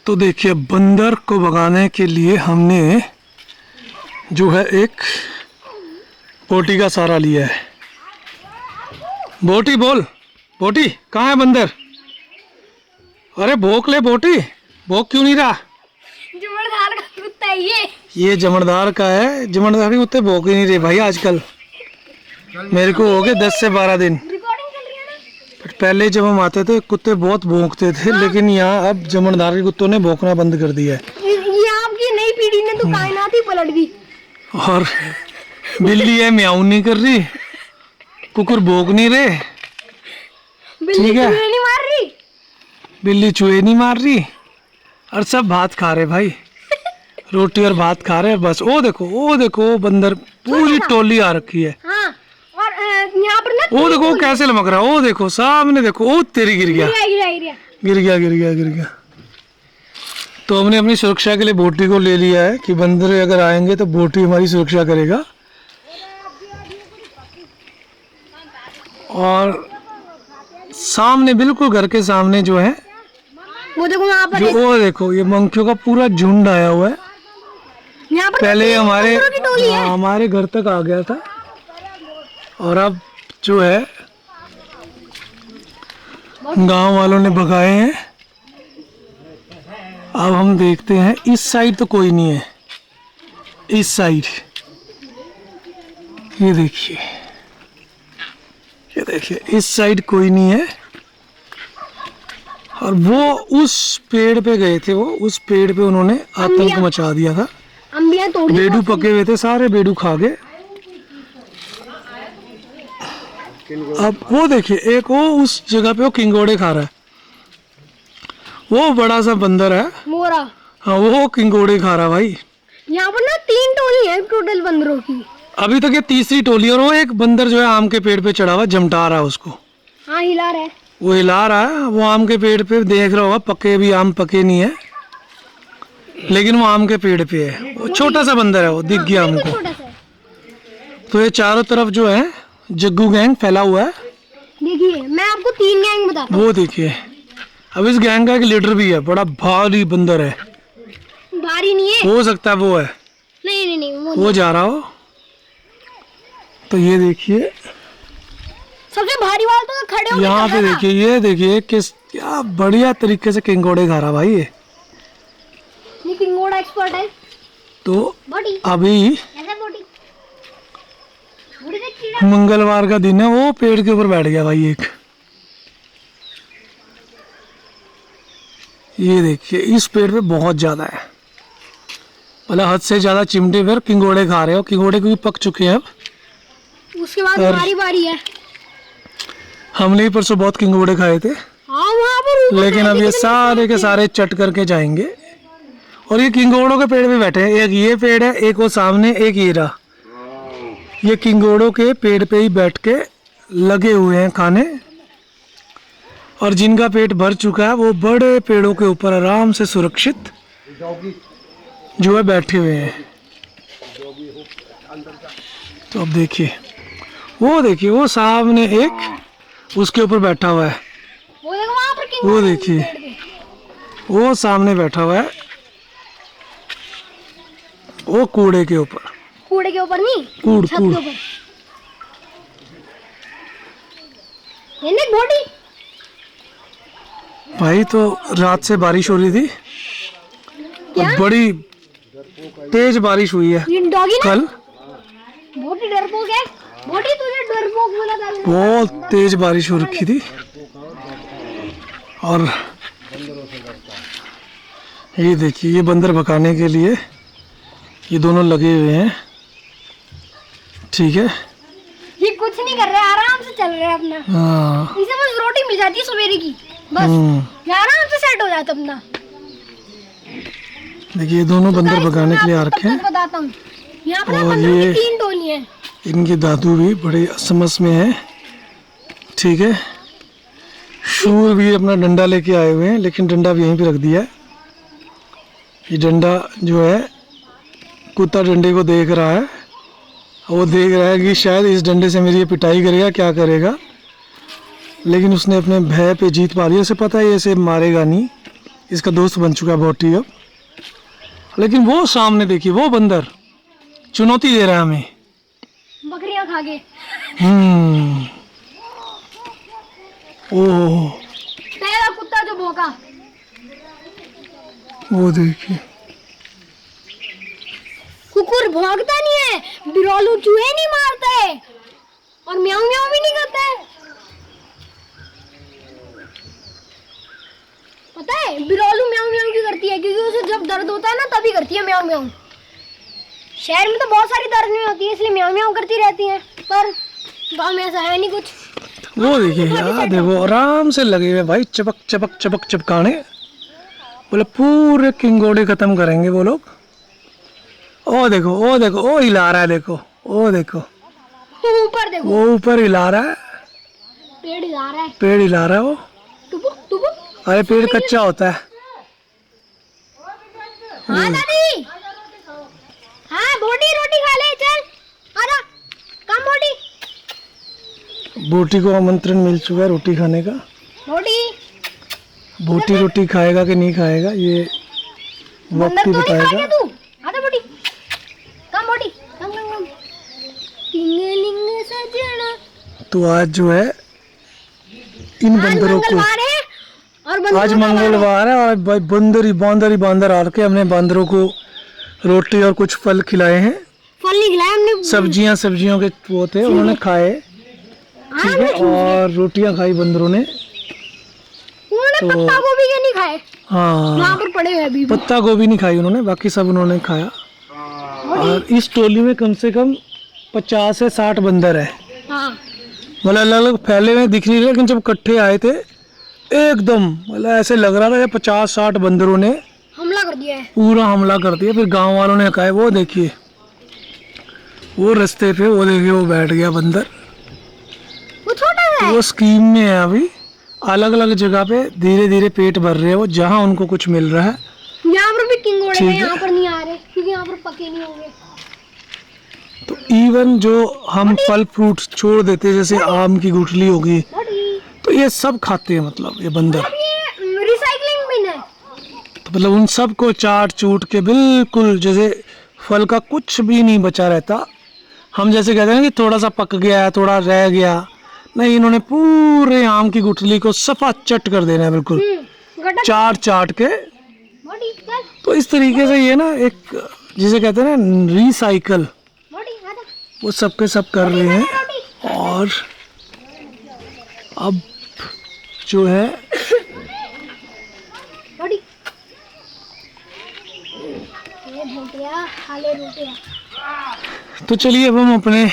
तो देखिए बंदर को भगाने के लिए हमने जो है एक बोटी का सहारा लिया है। बोटी बोल, बोटी कहाँ है बंदर? अरे भोंक ले बोटी, भोंक क्यों नहीं रहा? जमड़दार का कुत्ता है ये जमड़दार का है। जमड़दार के कुत्ते भोंक ही नहीं रहे भाई आजकल। मेरे को हो गए 10 से 12 दिन। रिकॉर्डिंग चल रही है ना। पहले जब हम आते थे कुत्ते बहुत भौंकते थे, लेकिन यहाँ अब जमड़दार के कुत्तों ने भौंकना बंद कर दिया है। ये आपकी नई पीढ़ी ने तो कायनात ही पलट दी। और बिल्ली है म्याऊ नहीं कर रही, कुकुर भौंक नहीं रहे, बिल्ली ठीक है। चूहे नहीं मार रही, बिल्ली चूहे नहीं मार रही, और सब भात खा रहे भाई, रोटी और भात खा रहे हैं बस। वो देखो बंदर पूरी टोली आ रखी है। हाँ। और यहाँ पर ना वो देखो कैसे लमक रहा है। वो देखो सामने देखो, ओ तेरी गिर गया गिर गया। तो हमने अपनी सुरक्षा के लिए बोटी को ले लिया है कि बंदर अगर आएंगे तो बोटी हमारी सुरक्षा करेगा। और सामने बिल्कुल घर के सामने जो है वो देखो यहाँ पर वो देखो ये मंकियों का पूरा झुंड आया हुआ है। यहाँ पर पहले टोली है। हमारे घर तक आ गया था, और अब जो है गांव वालों ने भगाए हैं। अब हम देखते हैं, इस साइड तो कोई नहीं है, इस साइड ये देखिए इस साइड कोई नहीं है। और वो उस पेड़ पे गए थे, वो उस पेड़ पे उन्होंने आतंक मचा दिया था। अंबियां तोड़ दी। बेडू पके हुए थे, सारे बेडू खा गए। अब वो देखिए एक वो उस जगह पे वो किंगोड़े खा रहा है, वो बड़ा सा बंदर है। मोरा। हाँ वो किंगोड़े खा रहा भाई। यहाँ पर ना 3 टोली है टोटल बंदरों की। अभी तक ये तीसरी टोली, और वो एक बंदर जो है आम के पेड़ पे चढ़ा हुआ जमटा रहा है उसको। हाँ हिला रहा है। वो हिला रहा है, वो आम के पेड़ पे देख रहा होगा, पके भी आम पके नहीं है, लेकिन वो आम के पेड़ पे है। वो छोटा सा बंदर है, वो दिख गया हमको। छोटा सा। तो ये चारों तरफ जो है जग्गू गैंग फैला हुआ है। देखिए मैं आपको 3 गैंग बताता हूँ। वो देखिए अब इस गैंग का एक लीडर भी है, बड़ा भारी बंदर है। भारी नहीं है। हो सकता है वो है, नहीं वो जा रहा हो। तो ये देखिए सबसे भारी वाला तो खड़े होके यहाँ पे देखिए, ये देखिए किस क्या बढ़िया तरीके से किंगोड़े खा रहा भाई ये। किंगोड़ा एक्सपर्ट है। तो बॉडी अभी ऐसा बॉडी का कीड़ा। मंगलवार का दिन है, वो पेड़ के ऊपर बैठ गया भाई एक। ये देखिए इस पेड़ पे बहुत ज्यादा है, मतलब हद से ज्यादा चिमटे पर किंगोड़े खा रहे हो। किंगोड़े क्योंकि पक चुके हैं अब। उसके बाद हमारी बारी है। हमने ही परसों बहुत किंगोड़े खाए थे, हाँ वहाँ पर लेकिन अब ये सारे के सारे चट करके जाएंगे। और ये किंगोड़ों के पेड़ पे बैठे हैं, एक ये पेड़ है, एक वो सामने, एक ये रहा। ये किंगोड़ों के पेड़ पे ही बैठ के लगे हुए हैं खाने, और जिनका पेट भर चुका है वो बड़े पेड़ों के ऊपर आराम से सुरक्षित जो है बैठे हुए हैं। तो अब देखिए वो सामने एक उसके ऊपर बैठा हुआ है। वो देखो वहाँ पर किंगोड़ा। वो देखिए वो सामने बैठा हुआ है, वो कूड़े के ऊपर। कूड़े के ऊपर नहीं, कूड़ छत के ऊपर। ये नहीं बॉडी। भाई तो रात से बारिश हो रही थी, और बड़ी तेज बारिश हुई है ये डॉगी ना। कल। बॉडी डरपोक है। बॉडी तुझे डरपोक बोला था। बहुत तेज बारिश हो रखी थी, और ये देखिए ये बंदर भगाने के लिए ये दोनों लगे हुए हैं, ठीक है। ये कुछ नहीं कर रहे, आराम से चल रहे हैं अपना। हाँ इसे बस रोटी मिल जाती है सवेरे की, बस ये आराम से सेट हो जाता अपना। देखिए ये दोनों बंदर भगाने के लिए आ रखे हैं। बताता हूँ यहाँ पर और बंदरों ये की 3 टोली है। इनके दादू भी बड़े असमस में है, ठीक है। शूर भी अपना डंडा लेके आए हुए हैं, लेकिन डंडा भी यहीं पे रख दिया है। ये डंडा जो है कुत्ता डंडे को देख रहा है, वो देख रहा है कि शायद इस डंडे से मेरी ये पिटाई करेगा, क्या करेगा। लेकिन उसने अपने भय पे जीत पा ली, उसे पता है ये इसे मारेगा नहीं, इसका दोस्त बन चुका है बोटी अब। लेकिन वो सामने देखिए, वो बंदर चुनौती दे रहा है हमें। बकरियां खा के। ओह पहला कुत्ता जो भौंका। वो देखिए, कुकुर भौंकता नहीं है, बिरौलू चूहे नहीं मारते और म्याऊं म्याऊं भी नहीं करते। पता है बिरौलू म्याऊं म्याऊं क्यों करती है? क्योंकि उसे जब दर्द होता है ना तभी करती है म्याऊं म्याऊं। शहर में तो बहुत सारी दर्द नहीं होती है इसलिए म्याऊं म्याऊं करती रहती है, पर गांव में ऐसा है नहीं कुछ। वो देखिए यार, देखो आराम से लगे हुए भाई, चपक चपक चपक चपकाने। बोले पूरे किंगोड़े खत्म करेंगे वो लोग। ओ देखो, ओ देखो, ओ हिला रहा है, देखो, ओ देखो, ऊपर देखो, वो ऊपर हिला रहा है, पेड़ हिला रहा है, पेड़ हिला रहा है वो। टुपुक टुपुक। अरे पेड़ कच्चा होता है। हाँ दादी, हाँ बोटी रोटी खा ले, चल आजा, कम बोटी। बोटी को आमंत्रण मिल चुका है रोटी खाने का। बोटी बोटी रोटी खाएगा कि नहीं खाएगा ये वक्त बंदर ही तो नहीं खा बताएगा। गया तू? आजा बोटी, कम बोटी, कम कम कम। टिंगलिंग सजना। तो आज जो है इन आज बंदरों को, मंगलवार है और बंदरों आज का वार है। मंगलवार है और भाई बंदर आर के हमने बंदरों को रोटी और कुछ फल खिलाए हैं। फल नहीं खिलाया हमने, सब्जियों के वो थे, उन्होंने खाए, ठीक है, और रोटियां खाई बंदरों ने। उन्होंने तो- पत्ता गोभी के नहीं खाए, हाँ, वहाँ पर पड़े हुए अभी भी। पत्ता गोभी नहीं खाई उन्होंने, बाकी सब उन्होंने खाया। और इस टोली में कम से कम 50 से 60 बंदर है। हाँ मतलब अलग अलग फैले हुए दिख नहीं रहे, लेकिन जब इकट्ठे आए थे एकदम मतलब ऐसे लग रहा था कि 50-60 बंदरों ने हमला कर दिया है। पूरा हमला कर दिया। फिर गांव वालों ने कहा, वो देखिए, वो रास्ते पे, वो देखिए, वो बैठ गया बंदर। वो छोटा सा है। वो स्कीम में है अभी, अलग अलग जगह पे धीरे धीरे पेट भर रहे हैं वो, जहाँ उनको कुछ मिल रहा है। यहाँ पर भी किंगोड़े ठीक हैं, है। यहाँ पर नहीं आ रहे क्योंकि यहाँ पर पके नहीं होंगे। तो इवन जो हम फल फ्रूट छोड़ देते हैं, जैसे आम की गुठली होगी, बोटी, तो ये सब खाते हैं, मतलब ये बंदर। अब ये रिसाइकलिंग बिन है। तो मतलब उन सब को चाट चूट के बिल्कुल, जैसे फल का कुछ भी नहीं बचा रहता। हम जैसे कहते हैं ना कि थोड़ा सा पक गया है, थोड़ा रह गया, नहीं, इन्होंने पूरे आम की गुठली को सफा चट कर देना है बिल्कुल, गटक चाट के। बोटी, चल तो इस तरीके से ये ना एक, जिसे कहते हैं ना रिसाइकल, बोटी, आजा। वो सब के सब कर रहे हैं। रोटी, और अब जो है बोटी। ये भोटिया खा ले रोटियां। तो चलिए अब हम अपने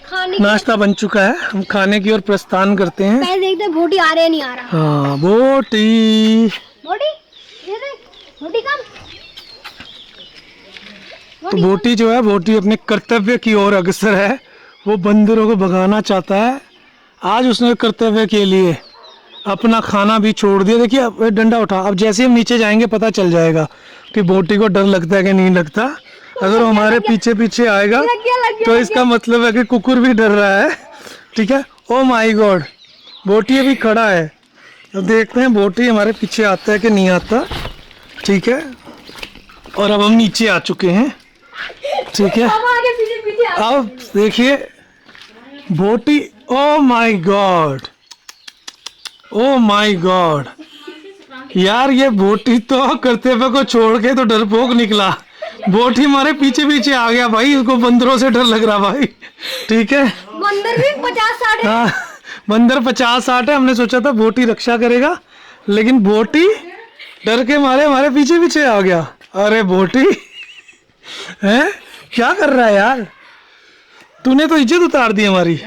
खाने की नाश्ता बन चुका है, हम खाने की ओर प्रस्थान करते हैं। पहले देखते हैं भोटी आ रहे या नहीं आ रहा। हाँ, बोटी। बोटी, ये देख, बोटी कम। तो बोटी जो है, बोटी अपने कर्तव्य की ओर अग्रसर है, वो बंदरों को भगाना चाहता है। आज उसने कर्तव्य के लिए अपना खाना भी छोड़ दिया। देखिए अब ये डंडा उठा, अब जैसे हम नीचे जाएंगे पता चल जाएगा कि बोटी को डर लगता है कि नहीं लगता। अगर वो हमारे पीछे पीछे आएगा लग गया, तो इसका मतलब है कि कुकुर भी डर रहा है, ठीक है। ओ माय गॉड, बोटी अभी खड़ा है, अब देखते हैं बोटी हमारे पीछे आता है कि नहीं आता, ठीक है। और अब हम नीचे आ चुके हैं, ठीक है। अब आगे पीछे पीछे आ। अब देखिए बोटी, oh my God, oh my God, यार ये बोटी तो कर्तव्य को छोड़ के तो डरपोक निकला। बोटी हमारे पीछे पीछे आ गया भाई, उसको बंदरों से डर लग रहा भाई, ठीक है। बंदर भी 50-60 है। हाँ, बंदर 50-60 है, हमने सोचा था बोटी रक्षा करेगा, लेकिन बोटी डर के मारे हमारे पीछे पीछे आ गया। अरे बोटी हैं, क्या कर रहा है यार, तूने तो इज्जत उतार दी हमारी।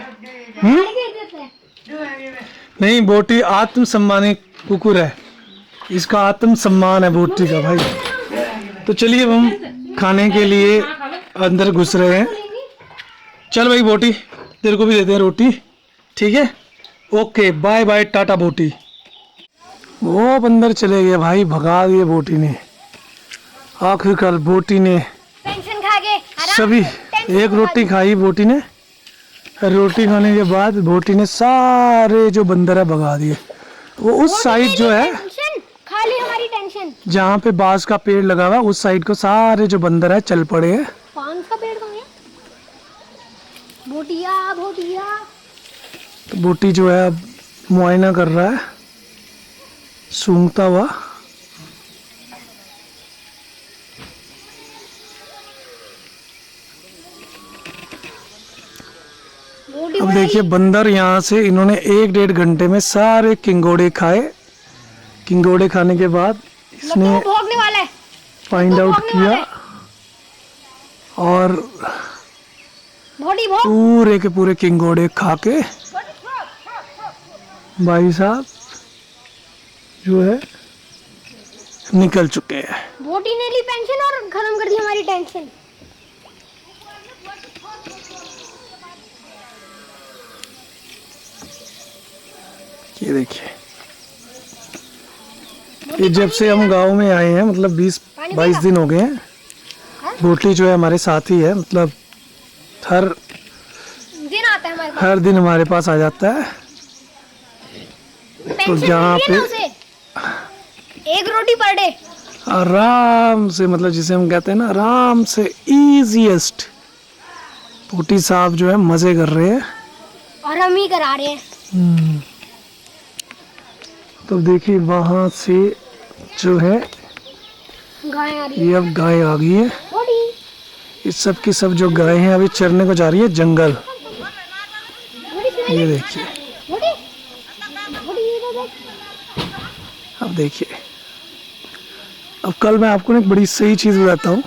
नहीं, बोटी आत्मसम्मानी कुकुर है, इसका आत्मसम्मान है बोटी का भाई। तो चलिए अब हम खाने के लिए अंदर घुस रहे हैं। चल भाई बोटी, तेरे को भी देते हैं रोटी, ठीक है। ओके, बाय बाय, टाटा बोटी। वो बंदर चले गए भाई, भगा दिए बोटी ने। आखिरकार बोटी ने टेंशन खा के आराम सभी से, एक रोटी खाई बोटी ने। रोटी खाने के बाद बोटी ने सारे जो बंदर है भगा दिए। वो उस साइड जो है, टेंशन खाली हमारी जहाँ पे बांस का पेड़ लगा हुआ है उस साइड को सारे जो बंदर है चल पड़े हैं। पान का पेड़ कहाँ है? भोटिया भोटिया। तो बूटी जो है अब मुआयना कर रहा है सूंघता हुआ। मोटी अब देखिए बंदर यहाँ से इन्होंने 1-1.5 घंटे में सारे किंगोड़े खाए। किंगोड़े खाने के बाद इसने भोगने वाला है। फाइंड आउट किया और भोटी भोग। पूरे के पूरे किंगोड़े खा के भाई साहब जो है निकल चुके हैं। भोटी ने ली पेंशन और खत्म कर दी हमारी टेंशन। ये देखिए ये जब से हम गांव में आए हैं मतलब 20-22 दिन हो गए हैं। भोटली जो है हमारे साथ ही है, मतलब हर दिन आता है हमारे पास। हर दिन हमारे पास आ जाता है। तो पेंशन जहाँ मिली है ना पे उसे, 1 रोटी पर डे। आराम से, मतलब जिसे हम कहते हैं ना आराम से इजीएस्ट, भोटी साहब जो है मजे कर रहे हैं और हम ही करा रहे हैं। तो देखिए वहाँ से जो है गाय आ रही ये अब गाय आ गई है। भोटी इस सब की सब जो गाय हैं अभी चरने को जा रही है जंगल। भोटी ये देखिए भोटी भोटी ये देख। अब देखिए अब कल मैं आपको ना एक बड़ी सही चीज़ बताता हूँ।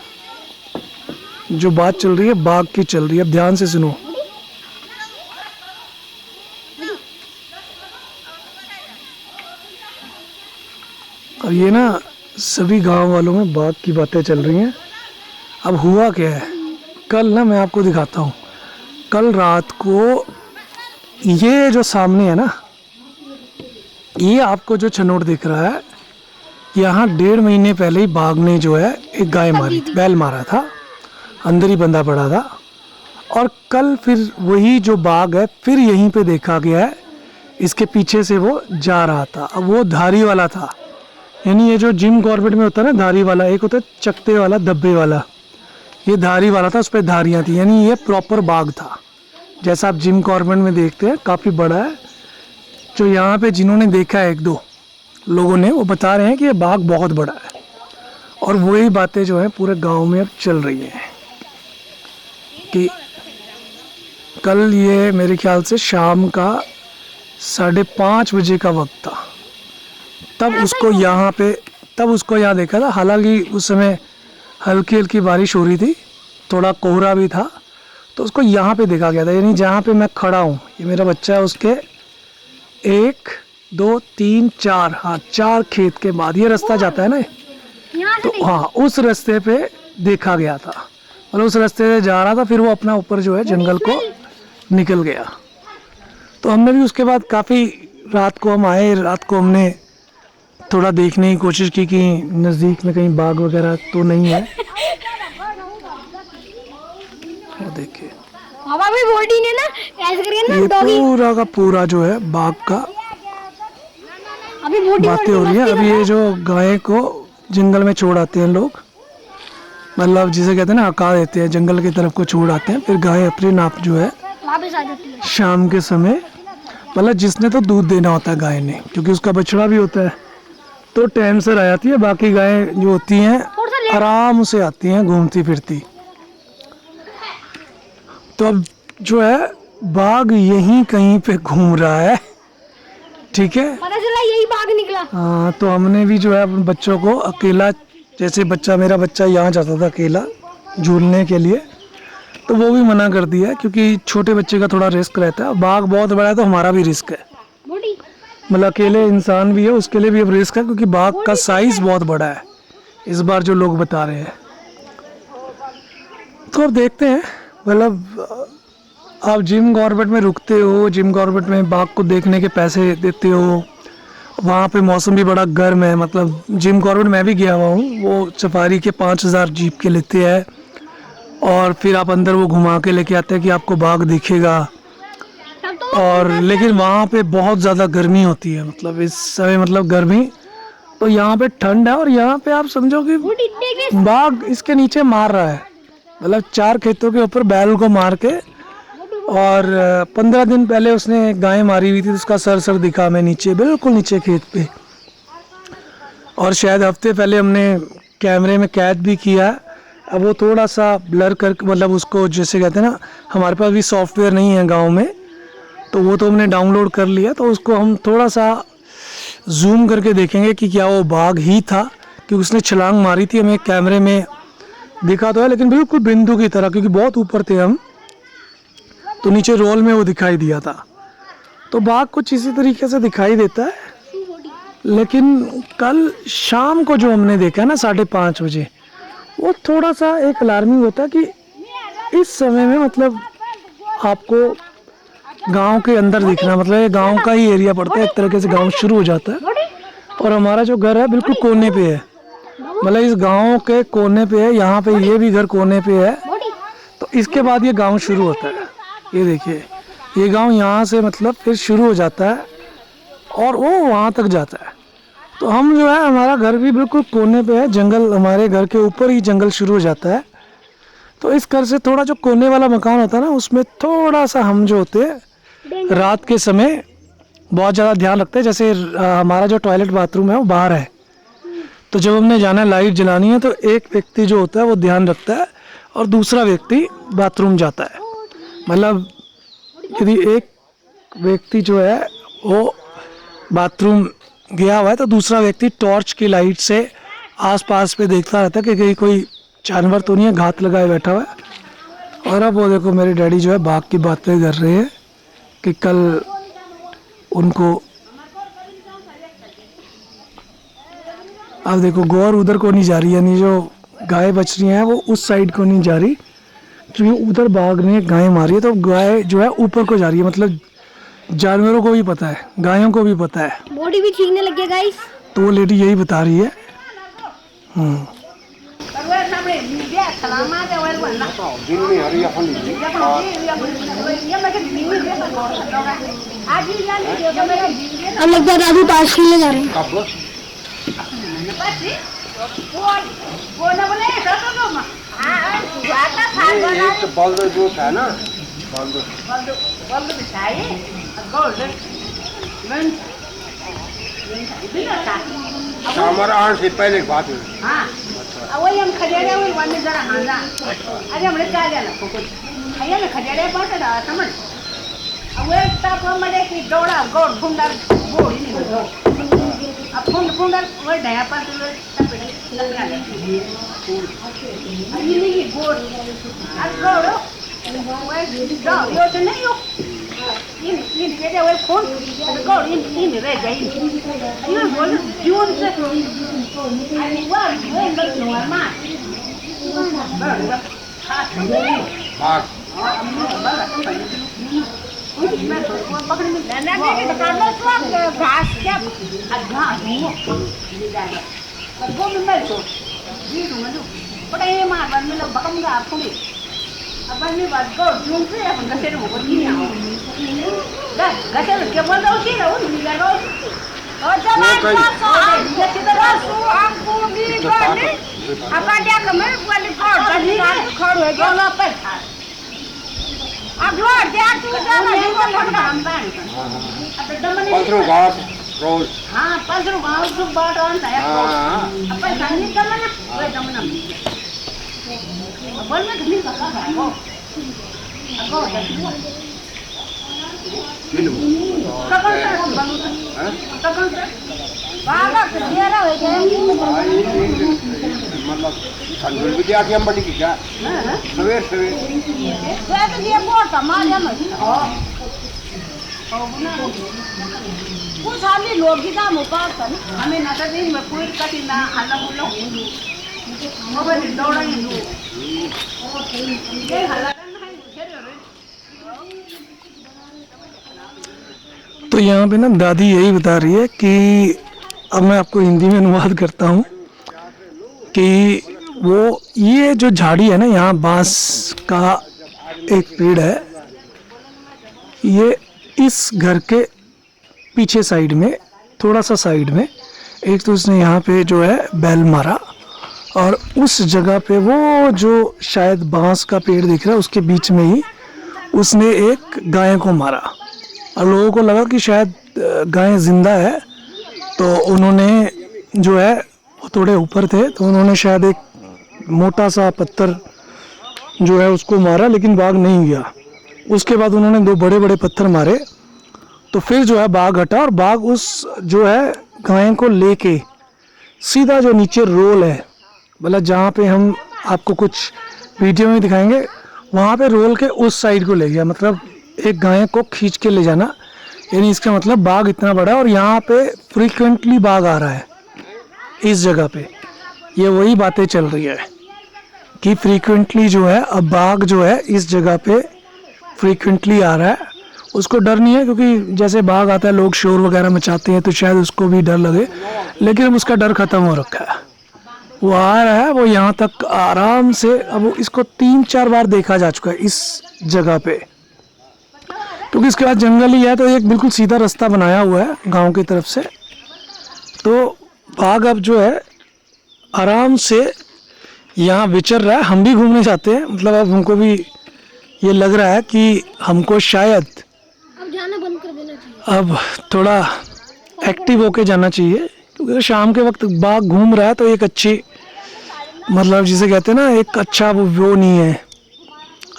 जो बात चल रही है बाघ की चल रही है, अब ध्यान से सुनो। और ये ना सभी गांव वालों में बाघ की बातें चल रही हैं। अब हुआ क्या है, कल ना मैं आपको दिखाता हूँ। कल रात को ये जो सामने है ना, ये आपको जो छनोट दिख रहा है, यहाँ 1.5 महीने पहले ही बाघ ने जो है एक गाय मारी थी, बैल मारा था, अंदर ही बंधा पड़ा था। और कल फिर वही जो बाघ है फिर यहीं पे देखा गया है, इसके पीछे से वो जा रहा था। अब वो धारी वाला था, यानी ये जो जिम कॉर्बेट में होता है ना धारी वाला, एक होता है चकते वाला धब्बे वाला, ये धारी वाला था, उस पर धारियाँ थी, यानी ये प्रॉपर बाघ था जैसा आप जिम कॉर्बेट में देखते हैं, काफ़ी बड़ा है। जो यहाँ पे जिन्होंने देखा है 1-2 लोगों ने, वो बता रहे हैं कि ये बाघ बहुत बड़ा है। और वही बातें जो है पूरे गांव में अब चल रही हैं कि कल ये मेरे ख्याल से शाम का 5:30 बजे का वक्त था, तब उसको यहाँ देखा था। हालांकि उस समय हल्की हल्की बारिश हो रही थी, थोड़ा कोहरा भी था, तो उसको यहाँ पे देखा गया था। यानी जहाँ पे मैं खड़ा हूँ, ये मेरा बच्चा है, उसके 1 2 3 4 हाँ 4 खेत के बाद ये रास्ता जाता है ना, यहाँ से तो हाँ उस रास्ते पे देखा गया था। मतलब उस रास्ते से जा रहा था, फिर वो अपना ऊपर जो है जंगल को निकल गया। तो हमने भी उसके बाद काफ़ी, रात को हम आए, रात को हमने थोड़ा देखने की कोशिश की कि नज़दीक में कहीं बाघ वगैरह तो नहीं है। और देखिए पापा भी भोटी ने ना ऐसे करके ना ये डॉगी, पूरा का पूरा जो है बाघ का अभी भोटी बातें हो रही है। अभी ये जो गाय को जंगल में छोड़ आते हैं लोग, मतलब जिसे कहते हैं ना हका देते हैं, जंगल की तरफ को छोड़ आते हैं, फिर गाय अपने नाप जो है वापस आ जाती है। शाम के समय, मतलब जिसने तो दूध देना होता है गाय ने, क्योंकि उसका बछड़ा भी होता है, तो टाइम से आ जाती है। बाकी गायें जो होती हैं आराम से आती हैं घूमती फिरती। तो अब जो है बाघ यहीं कहीं पे घूम रहा है, ठीक है। पता चला यही बाघ निकला। हाँ, तो हमने भी जो है अपने बच्चों को अकेला, जैसे मेरा बच्चा यहाँ जाता था अकेला झूलने के लिए, तो वो भी मना कर दिया है, क्योंकि छोटे बच्चे का थोड़ा रिस्क रहता है। बाघ बहुत बड़ा है तो हमारा भी रिस्क है, भोटी मतलब अकेले इंसान भी है उसके लिए भी अब रिस्क है, क्योंकि बाघ का साइज बहुत बड़ा है इस बार जो लोग बता रहे हैं। तो अब देखते हैं, मतलब आप जिम कॉर्बेट में रुकते हो, जिम कॉर्बेट में बाघ को देखने के पैसे देते हो, वहाँ पे मौसम भी बड़ा गर्म है। मतलब जिम कॉर्बेट मैं भी गया हुआ हूँ, वो सफारी के 5,000 जीप के लेते हैं, और फिर आप अंदर वो घुमा के लेके आते हैं कि आपको बाघ दिखेगा। तब तो और लेकिन वहाँ पे बहुत ज़्यादा गर्मी होती है, मतलब इस समय मतलब गर्मी, तो तो यहाँ पे ठंड है और यहाँ पे आप समझो कि वो टिड्डे के बाघ इसके नीचे मार रहा है, मतलब 4 खेतों के ऊपर बैल को मार के। और 15 दिन पहले उसने एक गाय मारी हुई थी, उसका सर दिखा मैं नीचे, बिल्कुल नीचे खेत पे। और शायद हफ्ते पहले हमने कैमरे में कैद भी किया। अब वो थोड़ा सा ब्लर कर, मतलब उसको जैसे कहते हैं ना, हमारे पास भी सॉफ्टवेयर नहीं है गांव में, तो वो तो हमने डाउनलोड कर लिया, तो उसको हम थोड़ा सा जूम करके देखेंगे कि क्या वो बाघ ही था, कि उसने छलांग मारी थी। हमें कैमरे में दिखा तो है, लेकिन बिल्कुल बिंदु की तरह, क्योंकि बहुत ऊपर थे हम, तो नीचे रोल में वो दिखाई दिया था। तो बाघ कुछ इसी तरीके से दिखाई देता है। लेकिन कल शाम को जो हमने देखा ना 5:30 बजे, वो थोड़ा सा एक अलार्मिंग होता है कि इस समय में मतलब आपको गांव के अंदर दिखना, मतलब ये गांव का ही एरिया पड़ता है, एक तरीके से गांव शुरू हो जाता है। और हमारा जो घर है बिल्कुल कोने पे है, मतलब इस गांव के कोने पे है, यहाँ पे ये भी घर कोने पे है। तो इसके बाद ये गांव शुरू होता है। ये देखिए, ये गांव यहाँ से मतलब फिर शुरू हो जाता है और वो वहाँ तक जाता है। तो हम जो है, हमारा घर भी बिल्कुल कोने पे है, जंगल हमारे घर के ऊपर ही जंगल शुरू हो जाता है। तो इस घर से थोड़ा जो कोने वाला मकान होता है ना, उसमें थोड़ा सा हम जो होते हैं रात के समय बहुत ज़्यादा ध्यान रखते हैं। जैसे हमारा जो टॉयलेट बाथरूम है वो बाहर है, तो जब हमने जाना है लाइट जलानी है, तो एक व्यक्ति जो होता है वो ध्यान रखता है और दूसरा व्यक्ति बाथरूम जाता है। मतलब यदि एक व्यक्ति जो है वो बाथरूम गया हुआ है, तो दूसरा व्यक्ति टॉर्च की लाइट से आसपास पे देखता रहता है कि कहीं कोई जानवर तो नहीं है घात लगाए बैठा हुआ है। और अब वो देखो मेरे डैडी जो है बाघ की बातें कर रहे हैं कि कल उनको, अब देखो गौर उधर को नहीं जा रही, यानी जो गाय बच रही हैं वो उस साइड को नहीं जा रही, क्योंकि उधर बाघ ने गाय मारी है, तो गाय जो है ऊपर को जा रही है। मतलब जानवरों को भी पता है, गायों को भी पता है। बॉडी भी छीनने लग गया गाइस। तो वो लेडी यही बता रही है। अब लगता है दादू ताश खेलने जा रहे हैं। बल्द जो था ना, हमारा आने से पहले की बात है। हाँ वही हम खजेड़े वही वाले जरा हांगा अरे हमने क्या जाना कुछ आया ना खजेड़े पर तो समझ अब वो तब हमारे की दौड़ा गोड़ फुंडर गोड़ ही नहीं अब फुंडर वही ढाया पर तो लगना है ये नहीं गोड़ अब गोड़ वही जाओ यो तो नहीं हो ये कहते हैं फोन गोड़ इन रह जाए ये बोल जीवन से अरे वाह वो बस नॉर्मल हाँ पकड़ में लेना के दुकान में तो घास क्या घास वो में मैं तो ये दूंगा जो पता है मार बन में लोग बकमगा आपको भी अब मैं बात को जून से अपन का सेट होगा नहीं आओ गटर के बोल दो कि ना नहीं लगा और चला ये किधर सो आपको भी गाने अपन क्या कमर वाली फोड़ कर खड़ हो गया ना पर अब जो क्या तू जाना ये को लगना हम बाण अब दमन पंद्रह घास रोज हां 15 गांव से बाट ऑन था अपन संगी करना ना वो दमन अपन में धनी का है वो अगो ककन से बनू ककन से बागा दियारा हो गए मतलब संजोल विद्यार्थी हम बड़ी की क्या सवेर सवेर वे तो ये बहुत समाज में कुछ आदमी लोग की काम होता है हमें ना तो दिन में कोई कटी ना हल्ला बोलो मोबाइल दौड़ा ही लो ये हल्ला करना है तो यहाँ पे ना दादी यही बता रही है कि, अब मैं आपको हिंदी में अनुवाद करता हूँ कि वो ये जो झाड़ी है ना, यहाँ बांस का एक पेड़ है, ये इस घर के पीछे साइड में, थोड़ा सा साइड में एक तो उसने यहाँ पे जो है बैल मारा, और उस जगह पे वो जो शायद बांस का पेड़ दिख रहा है उसके बीच में ही उसने एक गाय को मारा। और लोगों को लगा कि शायद गाय जिंदा है, तो उन्होंने जो है वो थोड़े ऊपर थे, तो उन्होंने शायद एक मोटा सा पत्थर जो है उसको मारा, लेकिन बाघ नहीं गया। उसके बाद उन्होंने 2 बड़े बड़े पत्थर मारे, तो फिर जो है बाघ हटा, और बाघ उस जो है गाय को लेके सीधा जो नीचे रोल है, मतलब जहाँ पे हम आपको कुछ वीडियो में दिखाएंगे, वहाँ पे रोल के उस साइड को ले गया। मतलब एक गाय को खींच के ले जाना, यानी इसका मतलब बाघ इतना बड़ा है। और यहाँ पे फ्रीक्वेंटली बाघ आ रहा है इस जगह पे। ये वही बातें चल रही है कि फ्रीक्वेंटली जो है अब बाघ जो है इस जगह पे फ्रीक्वेंटली आ रहा है। उसको डर नहीं है, क्योंकि जैसे बाघ आता है लोग शोर वगैरह मचाते हैं, तो शायद उसको भी डर लगे, लेकिन अब उसका डर खत्म हो रखा है। वो आ रहा है, वो यहाँ तक आराम से, अब इसको 3-4 बार देखा जा चुका है इस जगह पे, क्योंकि इसके बाद जंगल ही है, तो एक बिल्कुल सीधा रास्ता बनाया हुआ है गांव की तरफ से। तो बाघ अब जो है आराम से यहाँ विचर रहा है। हम भी घूमने जाते हैं, मतलब अब हमको भी ये लग रहा है कि हमको शायद अब जाना बंद कर देना चाहिए। अब थोड़ा एक्टिव होके जाना चाहिए, क्योंकि शाम के वक्त बाघ घूम रहा है तो एक अच्छी, मतलब जिसे कहते हैं ना, एक अच्छा वो नहीं है।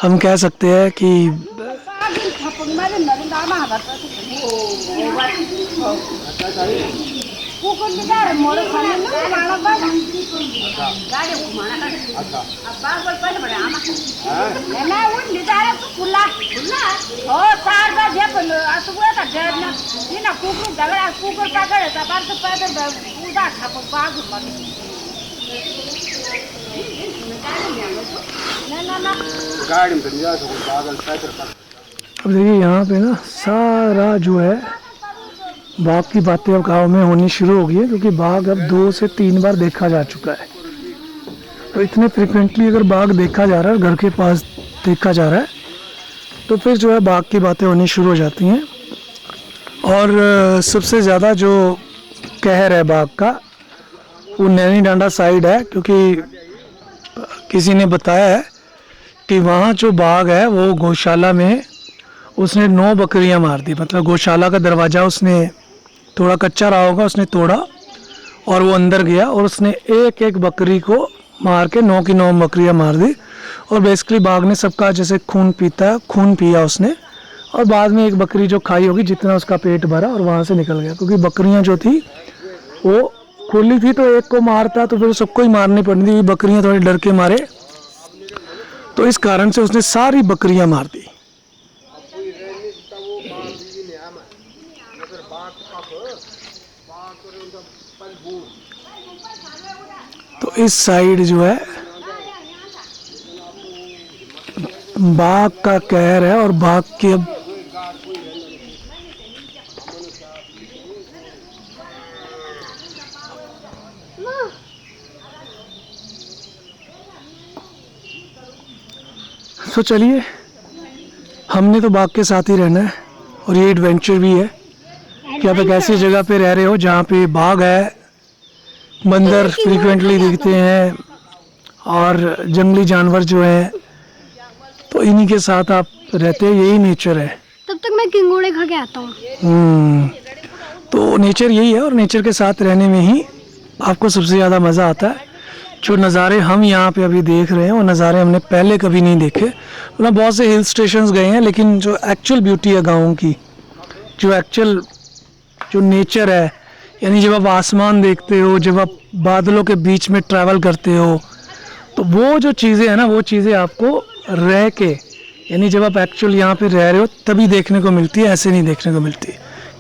हम कह सकते हैं कि गाड़ी में तो नहीं जा सकते, पागल पैदल कर। अब देखिए यहाँ पे ना सारा जो है बाघ की बातें अब गाँव में होनी शुरू हो गई है, क्योंकि बाघ अब 2 से 3 बार देखा जा चुका है। तो इतने फ्रिक्वेंटली अगर बाघ देखा जा रहा है, घर के पास देखा जा रहा है, तो फिर जो है बाघ की बातें होनी शुरू हो जाती हैं। और सबसे ज़्यादा जो कहर है बाघ का, वो नैनी डांडा साइड है, क्योंकि किसी ने बताया है कि वहाँ जो बाघ है वो गौशाला में उसने 9 बकरियां मार दी। मतलब गौशाला का दरवाज़ा उसने, थोड़ा कच्चा रहा होगा, उसने तोड़ा और वो अंदर गया, और उसने एक एक बकरी को मार के 9 की 9 बकरियां मार दी। और बेसिकली बाघ ने सबका जैसे खून पीता है, खून पिया उसने, और बाद में एक बकरी जो खाई होगी जितना उसका पेट भरा, और वहाँ से निकल गया। क्योंकि बकरियाँ जो थी वो खुली थी, तो एक को मारता तो फिर सबको ही मारनी पड़ती थी। बकरियाँ थोड़े डर के मारे, तो इस कारण से उसने सारी बकरियां मार दी। तो इस साइड जो है बाघ का कहर है, और बाघ की अब तो चलिए, हमने तो बाघ के साथ ही रहना है, और ये एडवेंचर भी है कि आप एक ऐसी जगह पे रह रहे हो जहाँ पे बाघ है, बंदर फ्रीक्वेंटली दिखते हैं, और जंगली जानवर जो हैं, तो इन्हीं के साथ आप रहते हैं। यही नेचर है। तब तक मैं किंगोड़े खा के आता हूँ। तो नेचर यही है, और नेचर के साथ रहने में ही आपको सबसे ज़्यादा मज़ा आता है। जो नज़ारे हम यहाँ पे अभी देख रहे हैं, वो नज़ारे हमने पहले कभी नहीं देखे। मतलब बहुत से हिल स्टेशंस गए हैं, लेकिन जो एक्चुअल ब्यूटी है गाँव की, जो एक्चुअल जो नेचर है, यानी जब आप आसमान देखते हो, जब आप बादलों के बीच में ट्रैवल करते हो, तो वो जो चीज़ें हैं ना, वो चीज़ें आपको रह के, यानी जब आप एक्चुअल यहाँ पे रह रहे हो तभी देखने को मिलती है। ऐसे नहीं देखने को मिलती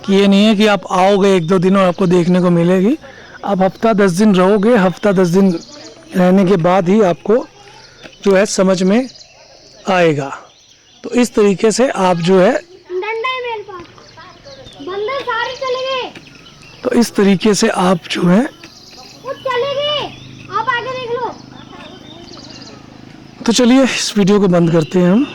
कि ये नहीं है कि आप आओगे 1-2 दिन और आपको देखने को मिलेगी। आप हफ्ता 10 दिन रहोगे, हफ्ता 10 दिन रहने के बाद ही आपको जो है समझ में आएगा। तो इस तरीके से आप जो है, डंडा है मेरे पास, बंदर सारे चले गए। तो इस तरीके से आप जो है, वो चले गए, आप आगे देख लो। तो चलिए इस वीडियो को बंद करते हैं हम।